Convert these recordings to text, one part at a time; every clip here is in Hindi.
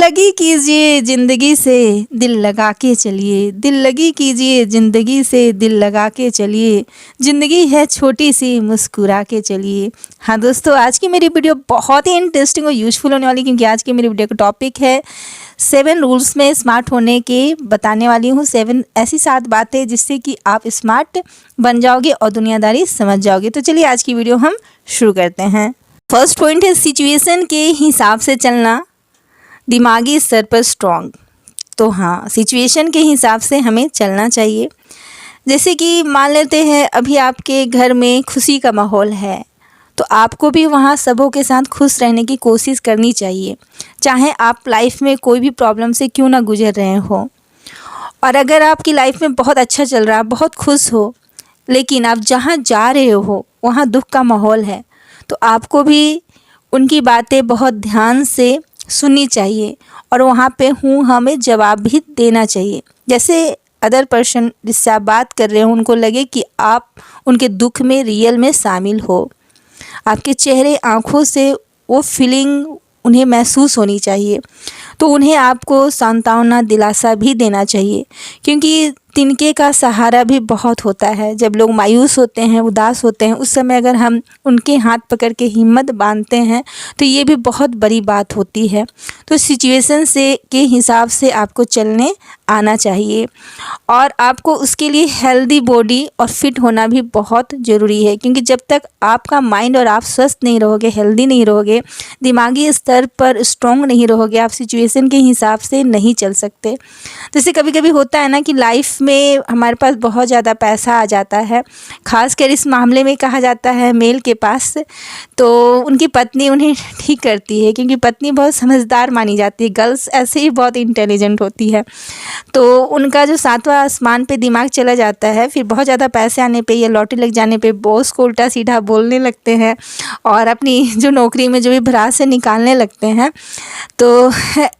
लगी कीजिए ज़िंदगी से दिल लगा के चलिए, दिल लगी कीजिए ज़िंदगी से दिल लगा के चलिए, ज़िंदगी है छोटी सी मुस्कुरा के चलिए। हाँ दोस्तों, आज की मेरी वीडियो बहुत ही इंटरेस्टिंग और यूज़फुल होने वाली, क्योंकि आज की मेरी वीडियो का टॉपिक है 7 रूल्स में स्मार्ट होने के। बताने वाली हूँ 7 ऐसी 7 बातें जिससे कि आप स्मार्ट बन जाओगे और दुनियादारी समझ जाओगे। तो चलिए आज की वीडियो हम शुरू करते हैं। फर्स्ट पॉइंट है सिचुएशन के हिसाब से चलना, दिमागी स्तर पर स्ट्रॉन्ग। तो हाँ, सिचुएशन के हिसाब से हमें चलना चाहिए। जैसे कि मान लेते हैं अभी आपके घर में खुशी का माहौल है, तो आपको भी वहाँ सबों के साथ खुश रहने की कोशिश करनी चाहिए, चाहे आप लाइफ में कोई भी प्रॉब्लम से क्यों ना गुजर रहे हो। और अगर आपकी लाइफ में बहुत अच्छा चल रहा है, बहुत खुश हो, लेकिन आप जहाँ जा रहे हो वहाँ दुख का माहौल है, तो आपको भी उनकी बातें बहुत ध्यान से सुननी चाहिए और वहाँ पे हूँ हमें जवाब भी देना चाहिए। जैसे अदर पर्सन जिससे आप बात कर रहे हो उनको लगे कि आप उनके दुख में रियल में शामिल हो, आपके चेहरे आँखों से वो फीलिंग उन्हें महसूस होनी चाहिए। तो उन्हें आपको सांत्वना दिलासा भी देना चाहिए, क्योंकि तिनके का सहारा भी बहुत होता है। जब लोग मायूस होते हैं, उदास होते हैं, उस समय अगर हम उनके हाथ पकड़ के हिम्मत बांधते हैं तो ये भी बहुत बड़ी बात होती है। तो सिचुएशन से के हिसाब से आपको चलने आना चाहिए और आपको उसके लिए हेल्दी बॉडी और फिट होना भी बहुत ज़रूरी है, क्योंकि जब तक आपका माइंड और आप स्वस्थ नहीं रहोगे, हेल्दी नहीं रहोगे, दिमागी स्तर पर स्ट्रॉन्ग नहीं रहोगे, आप सिचुएशन के हिसाब से नहीं चल सकते। जैसे कभी कभी होता है ना कि लाइफ में हमारे पास बहुत ज़्यादा पैसा आ जाता है, खासकर इस मामले में कहा जाता है मेल के पास, तो उनकी पत्नी उन्हें ठीक करती है, क्योंकि पत्नी बहुत समझदार मानी जाती है। गर्ल्स ऐसे ही बहुत इंटेलिजेंट होती है, तो उनका जो 7वां आसमान पे दिमाग चला जाता है, फिर बहुत ज़्यादा पैसे आने पे या लॉटरी लग जाने पे बॉस को उल्टा सीधा बोलने लगते हैं और अपनी जो नौकरी में जो भी भड़ास से निकालने लगते हैं। तो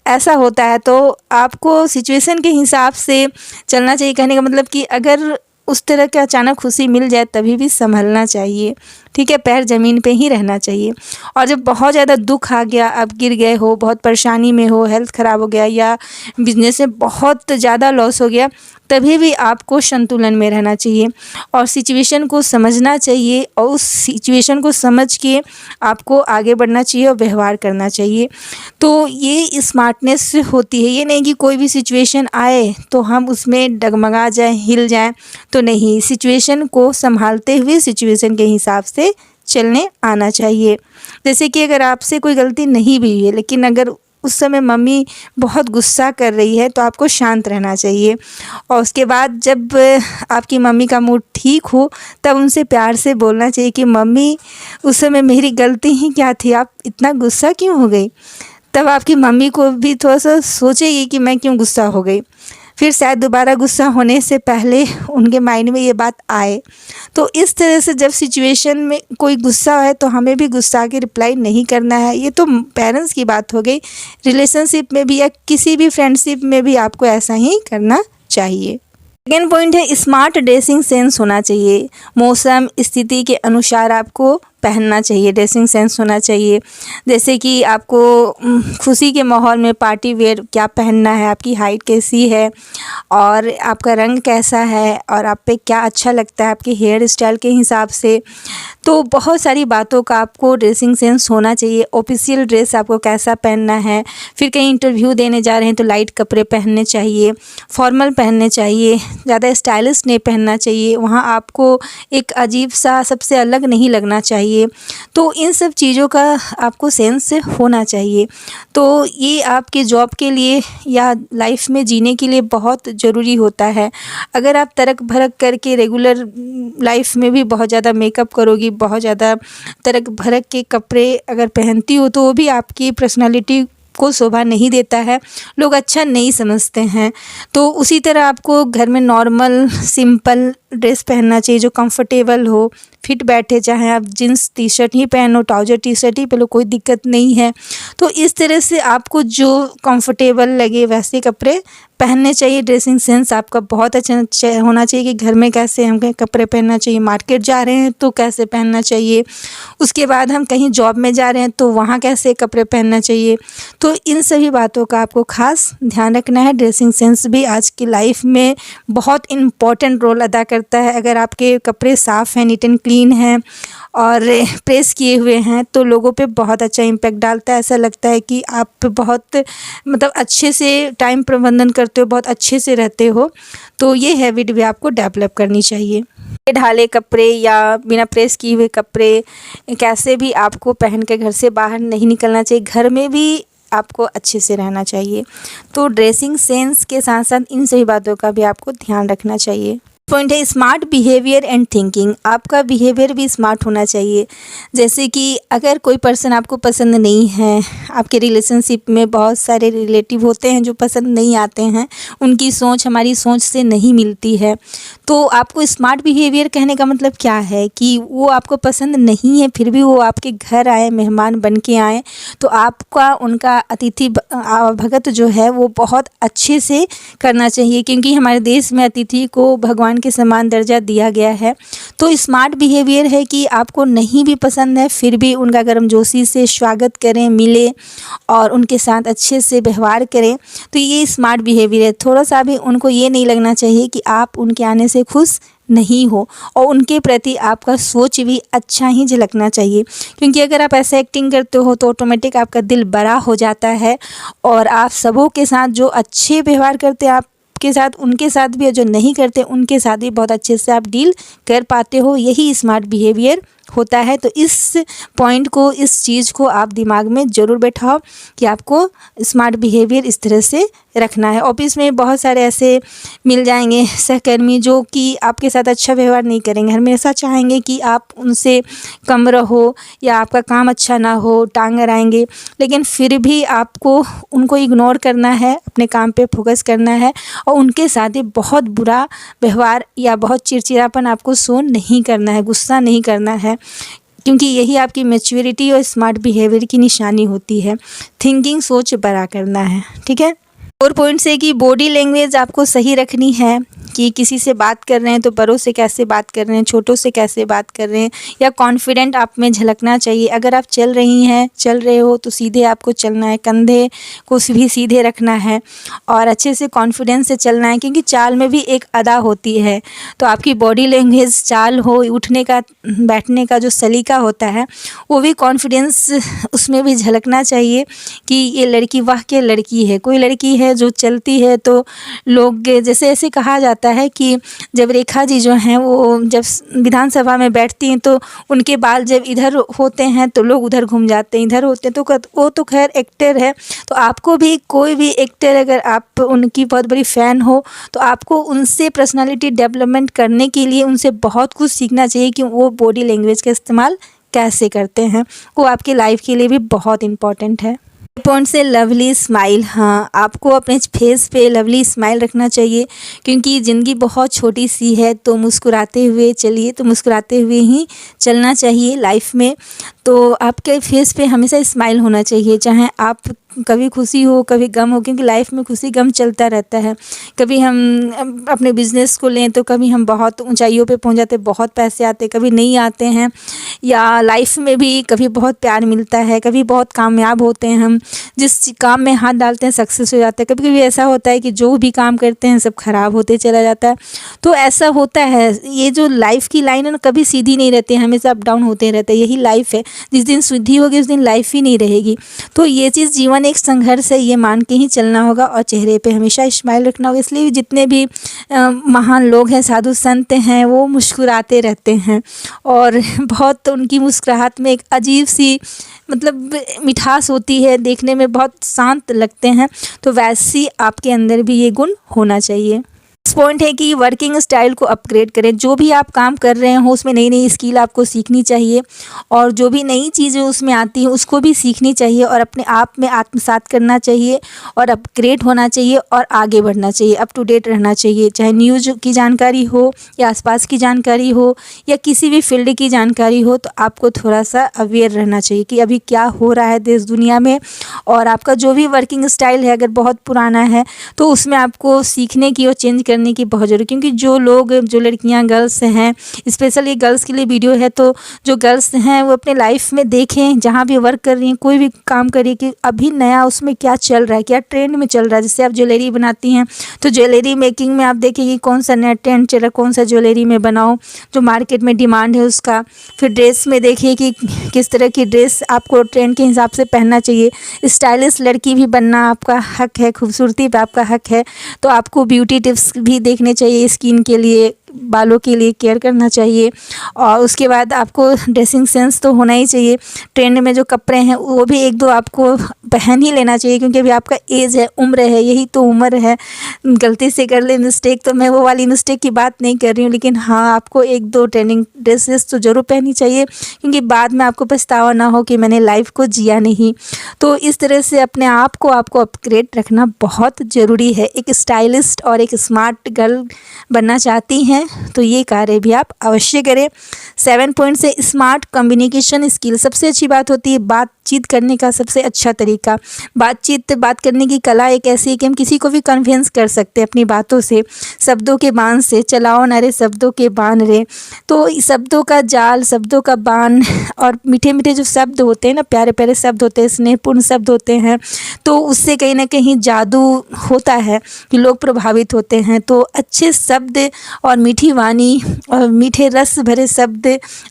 ऐसा होता है, तो आपको सिचुएशन के हिसाब से चलना चाहिए। कहने का मतलब कि अगर उस तरह के अचानक खुशी मिल जाए तभी भी संभलना चाहिए, ठीक है, पैर ज़मीन पे ही रहना चाहिए। और जब बहुत ज़्यादा दुख आ गया, आप गिर गए हो, बहुत परेशानी में हो, हेल्थ ख़राब हो गया या बिजनेस में बहुत ज़्यादा लॉस हो गया, तभी भी आपको संतुलन में रहना चाहिए और सिचुएशन को समझना चाहिए और उस सिचुएशन को समझ के आपको आगे बढ़ना चाहिए और व्यवहार करना चाहिए। तो ये स्मार्टनेस होती है। ये नहीं कि कोई भी सिचुएशन आए तो हम उसमें डगमगा जाएं, हिल जाएं, तो नहीं, सिचुएशन को संभालते हुए सिचुएशन के हिसाब से चलने आना चाहिए। जैसे कि अगर आपसे कोई गलती नहीं भी हुई है, लेकिन अगर उस समय मम्मी बहुत गुस्सा कर रही है, तो आपको शांत रहना चाहिए और उसके बाद जब आपकी मम्मी का मूड ठीक हो तब उनसे प्यार से बोलना चाहिए कि मम्मी उस समय मेरी गलती ही क्या थी, आप इतना गुस्सा क्यों हो गई। तब आपकी मम्मी को भी थोड़ा सा सोचेगी कि मैं क्यों गुस्सा हो गई, फिर शायद दोबारा गुस्सा होने से पहले उनके माइंड में ये बात आए। तो इस तरह से जब सिचुएशन में कोई गुस्सा है तो हमें भी गुस्सा के रिप्लाई नहीं करना है। ये तो पेरेंट्स की बात हो गई, रिलेशनशिप में भी या किसी भी फ्रेंडशिप में भी आपको ऐसा ही करना चाहिए। सेकेंड पॉइंट है स्मार्ट ड्रेसिंग सेंस होना चाहिए। मौसम स्थिति के अनुसार आपको पहनना चाहिए, ड्रेसिंग सेंस होना चाहिए। जैसे कि आपको खुशी के माहौल में पार्टी वेयर क्या पहनना है, आपकी हाइट कैसी है और आपका रंग कैसा है और आप पे क्या अच्छा लगता है, आपके हेयर स्टाइल के हिसाब से। तो बहुत सारी बातों का आपको ड्रेसिंग सेंस होना चाहिए। ऑफिशियल ड्रेस आपको कैसा पहनना है, फिर कहीं इंटरव्यू देने जा रहे हैं तो लाइट कपड़े पहनने चाहिए, फॉर्मल पहनने चाहिए, ज़्यादा स्टाइलिश नहीं पहनना चाहिए, वहाँ आपको एक अजीब सा सबसे अलग नहीं लगना चाहिए। तो इन सब चीज़ों का आपको सेंस होना चाहिए। तो ये आपके जॉब के लिए या लाइफ में जीने के लिए बहुत ज़रूरी होता है। अगर आप तड़क भड़क करके रेगुलर लाइफ में भी बहुत ज़्यादा मेकअप करोगी, बहुत ज़्यादा तड़क भड़क के कपड़े अगर पहनती हो, तो वो भी आपकी पर्सनालिटी को शोभा नहीं देता है, लोग अच्छा नहीं समझते हैं। तो उसी तरह आपको घर में नॉर्मल सिंपल ड्रेस पहनना चाहिए जो कंफर्टेबल हो, फिट बैठे, चाहे आप जीन्स टी शर्ट ही पहनो, ट्राउज़र टी शर्ट ही पहनो, कोई दिक्कत नहीं है। तो इस तरह से आपको जो कंफर्टेबल लगे वैसे कपड़े पहनने चाहिए। ड्रेसिंग सेंस आपका बहुत अच्छा होना चाहिए कि घर में कैसे हमें कपड़े पहनना चाहिए, मार्केट जा रहे हैं तो कैसे पहनना चाहिए, उसके बाद हम कहीं जॉब में जा रहे हैं तो वहाँ कैसे कपड़े पहनना चाहिए। तो इन सभी बातों का आपको ख़ास ध्यान रखना है। ड्रेसिंग सेंस भी आज की लाइफ में बहुत इम्पॉर्टेंट रोल अदा करता है। अगर आपके कपड़े साफ़ हैं, नीट एंड क्लीन हैं और प्रेस किए हुए हैं तो लोगों पे बहुत अच्छा इम्पैक्ट डालता है। ऐसा लगता है कि आप बहुत मतलब अच्छे से टाइम प्रबंधन करते हो, बहुत अच्छे से रहते हो। तो ये हैबिट भी आपको डेवलप करनी चाहिए। ढाले कपड़े या बिना प्रेस किए हुए कपड़े कैसे भी आपको पहन के घर से बाहर नहीं निकलना चाहिए। घर में भी आपको अच्छे से रहना चाहिए। तो ड्रेसिंग सेंस के साथ साथ इन सभी बातों का भी आपको ध्यान रखना चाहिए। पॉइंट है स्मार्ट बिहेवियर एंड थिंकिंग। आपका बिहेवियर भी स्मार्ट होना चाहिए। जैसे कि अगर कोई पर्सन आपको पसंद नहीं है, आपके रिलेशनशिप में बहुत सारे रिलेटिव होते हैं जो पसंद नहीं आते हैं, उनकी सोच हमारी सोच से नहीं मिलती है, तो आपको स्मार्ट बिहेवियर कहने का मतलब क्या है कि वो आपको पसंद नहीं है फिर भी वो आपके घर आए, मेहमान बन के आए, तो आपका उनका अतिथि भगत जो है वो बहुत अच्छे से करना चाहिए, क्योंकि हमारे देश में अतिथि को भगवान के समान दर्जा दिया गया है। तो स्मार्ट बिहेवियर है कि आपको नहीं भी पसंद है फिर भी उनका गर्मजोशी से स्वागत करें, मिले और उनके साथ अच्छे से व्यवहार करें। तो ये स्मार्ट बिहेवियर है। थोड़ा सा भी उनको ये नहीं लगना चाहिए कि आप उनके आने से खुश नहीं हो, और उनके प्रति आपका सोच भी अच्छा ही झलकना चाहिए, क्योंकि अगर आप ऐसे एक्टिंग करते हो तो ऑटोमेटिक आपका दिल बड़ा हो जाता है और आप सबों के साथ जो अच्छे व्यवहार करते हैं आप के साथ उनके साथ भी, जो नहीं करते उनके साथ भी बहुत अच्छे से आप डील कर पाते हो। यही स्मार्ट बिहेवियर होता है। तो इस पॉइंट को, इस चीज़ को आप दिमाग में ज़रूर बैठाओ कि आपको स्मार्ट बिहेवियर इस तरह से रखना है। ऑफिस में बहुत सारे ऐसे मिल जाएंगे सहकर्मी जो कि आपके साथ अच्छा व्यवहार नहीं करेंगे, हमेशा चाहेंगे कि आप उनसे कम रहो या आपका काम अच्छा ना हो, टांग अड़ाएंगे, लेकिन फिर भी आपको उनको इग्नोर करना है, अपने काम पे फोकस करना है और उनके साथ ही बहुत बुरा व्यवहार या बहुत चिड़चिड़ापन आपको शो नहीं करना है, गुस्सा नहीं करना है, क्योंकि यही आपकी मैच्योरिटी और स्मार्ट बिहेवियर की निशानी होती है। थिंकिंग, सोच बड़ा करना है, ठीक है। और पॉइंट से कि बॉडी लैंग्वेज आपको सही रखनी है कि किसी से बात कर रहे हैं तो बड़ों से कैसे बात कर रहे हैं, छोटों से कैसे बात कर रहे हैं, या कॉन्फिडेंट आप में झलकना चाहिए। अगर आप चल रहे हो तो सीधे आपको चलना है, कंधे को भी सीधे रखना है और अच्छे से कॉन्फिडेंस से चलना है, क्योंकि चाल में भी एक अदा होती है। तो आपकी बॉडी लैंग्वेज, चाल हो, उठने का बैठने का जो सलीका होता है वो भी कॉन्फिडेंस उसमें भी झलकना चाहिए कि ये लड़की वाह क्या लड़की है। कोई लड़की है जो चलती है तो लोग, जैसे ऐसे कहा जाता है कि जब रेखा जी जो हैं वो जब विधानसभा में बैठती हैं तो उनके बाल जब इधर होते हैं तो लोग उधर घूम जाते हैं, इधर होते हैं तो वो तो खैर एक्टर है। तो आपको भी कोई भी एक्टर, अगर आप उनकी बहुत बड़ी फ़ैन हो तो आपको उनसे पर्सनालिटी डेवलपमेंट करने के लिए उनसे बहुत कुछ सीखना चाहिए कि वो बॉडी लैंग्वेज का इस्तेमाल कैसे करते हैं। वो आपकी लाइफ के लिए भी बहुत इम्पॉर्टेंट है। पॉइंट से लवली स्माइल। हाँ, आपको अपने फेस पे लवली स्माइल रखना चाहिए, क्योंकि ज़िंदगी बहुत छोटी सी है। तो मुस्कुराते हुए चलिए, तो मुस्कुराते हुए ही चलना चाहिए लाइफ में। तो आपके फेस पे हमेशा स्माइल होना चाहिए, चाहे आप कभी खुशी हो कभी गम हो, क्योंकि लाइफ में खुशी गम चलता रहता है। कभी हम अपने बिज़नेस को लें तो कभी हम बहुत ऊंचाइयों पे पहुंच जाते, बहुत पैसे आते, कभी नहीं आते हैं, या लाइफ में भी कभी बहुत प्यार मिलता है, कभी बहुत कामयाब होते हैं, हम जिस काम में हाथ डालते हैं सक्सेस हो जाता है। कभी कभी ऐसा होता है कि जो भी काम करते हैं सब खराब होते चला जाता है। तो ऐसा होता है, ये जो लाइफ की लाइन है ना कभी सीधी नहीं रहती है, हमेशा अप डाउन होते रहते हैं। यही लाइफ है, जिस दिन सीधी होगी उस दिन लाइफ ही नहीं रहेगी। तो ये चीज़, जीवन एक संघर्ष है, ये मान के ही चलना होगा और चेहरे पे हमेशा स्माइल रखना होगा। इसलिए जितने भी महान लोग हैं, साधु संत हैं, वो मुस्कुराते रहते हैं और बहुत उनकी मुस्कुराहट में एक अजीब सी मतलब मिठास होती है, देखने में बहुत शांत लगते हैं। तो वैसी आपके अंदर भी ये गुण होना चाहिए। पॉइंट है कि वर्किंग स्टाइल को अपग्रेड करें। जो भी आप काम कर रहे हो उसमें नई नई स्किल आपको सीखनी चाहिए और जो भी नई चीज़ें उसमें आती हैं उसको भी सीखनी चाहिए और अपने आप में आत्मसात करना चाहिए और अपग्रेड होना चाहिए और आगे बढ़ना चाहिए, अप टू डेट रहना चाहिए। चाहे न्यूज़ की जानकारी हो या आसपास की जानकारी हो या किसी भी फील्ड की जानकारी हो, तो आपको थोड़ा सा अवेयर रहना चाहिए कि अभी क्या हो रहा है देश दुनिया में। और आपका जो भी वर्किंग स्टाइल है अगर बहुत पुराना है तो उसमें आपको सीखने की और चेंज करने की बहुत ज़रूरी, क्योंकि जो लड़कियां गर्ल्स हैं, स्पेशली गर्ल्स के लिए वीडियो है, तो जो गर्ल्स हैं वो अपने लाइफ में देखें, जहाँ भी वर्क कर रही हैं, कोई भी काम करिए कि अभी नया उसमें क्या चल रहा है, क्या ट्रेंड में चल रहा है। जैसे आप ज्वेलरी बनाती हैं तो ज्वेलरी मेकिंग में आप देखिए कि कौन सा नया ट्रेंड चल रहा है, कौन सा ज्वेलरी में बनाओ जो मार्केट में डिमांड है उसका। फिर ड्रेस में देखिए कि किस तरह की ड्रेस आपको ट्रेंड के हिसाब से पहनना चाहिए। स्टाइलिश लड़की भी बनना आपका हक है, खूबसूरती पे आपका हक है। तो आपको ब्यूटी टिप्स भी देखने चाहिए, स्किन के लिए, बालों के लिए केयर करना चाहिए। और उसके बाद आपको ड्रेसिंग सेंस तो होना ही चाहिए। ट्रेंड में जो कपड़े हैं वो भी एक दो आपको पहन ही लेना चाहिए, क्योंकि अभी आपका एज है, उम्र है, यही तो उम्र है। गलती से कर ले मिस्टेक तो मैं वो वाली मिस्टेक की बात नहीं कर रही हूँ, लेकिन हाँ आपको एक दो ट्रेंडिंग ड्रेसेस तो ज़रूर पहननी चाहिए, क्योंकि बाद में आपको पछतावा ना हो कि मैंने लाइफ को जिया नहीं। तो इस तरह से अपने आप को आपको अपग्रेड रखना बहुत ज़रूरी है। एक स्टाइलिस्ट और एक स्मार्ट गर्ल बनना चाहती हैं तो ये कार्य भी आप अवश्य करें। 7 पॉइंट से स्मार्ट कम्युनिकेशन स्किल। सबसे अच्छी बात होती है बातचीत करने का सबसे अच्छा तरीका। बात करने की कला एक ऐसी है कि हम किसी को भी कन्विंस कर सकते हैं अपनी बातों से, शब्दों के बाण से। चलाओ ना रे शब्दों के बाण रे। तो शब्दों का जाल, शब्दों का बाण और मीठे मीठे जो शब्द होते हैं ना, प्यारे प्यारे शब्द होते हैं, स्नेहपूर्ण शब्द होते हैं, तो उससे कहीं ना कहीं जादू होता है कि लोग प्रभावित होते हैं। तो अच्छे शब्द और मीठी वाणी और मीठे रस भरे शब्द,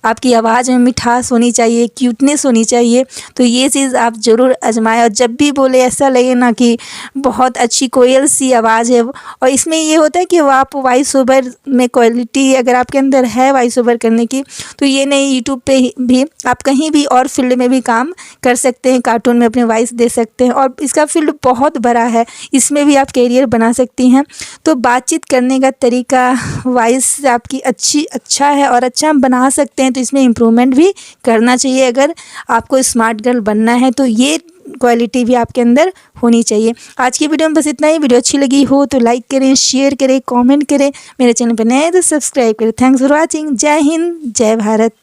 आपकी आवाज़ में मिठास होनी चाहिए, क्यूटनेस होनी चाहिए। तो ये चीज़ आप ज़रूर आजमाएं और जब भी बोले ऐसा लगे ना कि बहुत अच्छी कोयल सी आवाज़ है। और इसमें ये होता है कि वो आप वॉइस ओवर में क्वालिटी अगर आपके अंदर है वॉइस ओवर करने की, तो ये नहीं, यूट्यूब पे भी आप कहीं भी और फील्ड में भी काम कर सकते हैं, कार्टून में अपने वॉइस दे सकते हैं और इसका फील्ड बहुत बड़ा है, इसमें भी आप कैरियर बना सकती हैं। तो बातचीत करने का तरीका, वॉइस आपकी अच्छा है और अच्छा हम बना सकते हैं, तो इसमें इम्प्रूवमेंट भी करना चाहिए। अगर आपको स्मार्ट गर्ल बनना है तो ये क्वालिटी भी आपके अंदर होनी चाहिए। आज की वीडियो में बस इतना ही। वीडियो अच्छी लगी हो तो लाइक करें, शेयर करें, कमेंट करें। मेरे चैनल पर नए तो सब्सक्राइब करें। Thanks for watching. जय हिंद, जय भारत।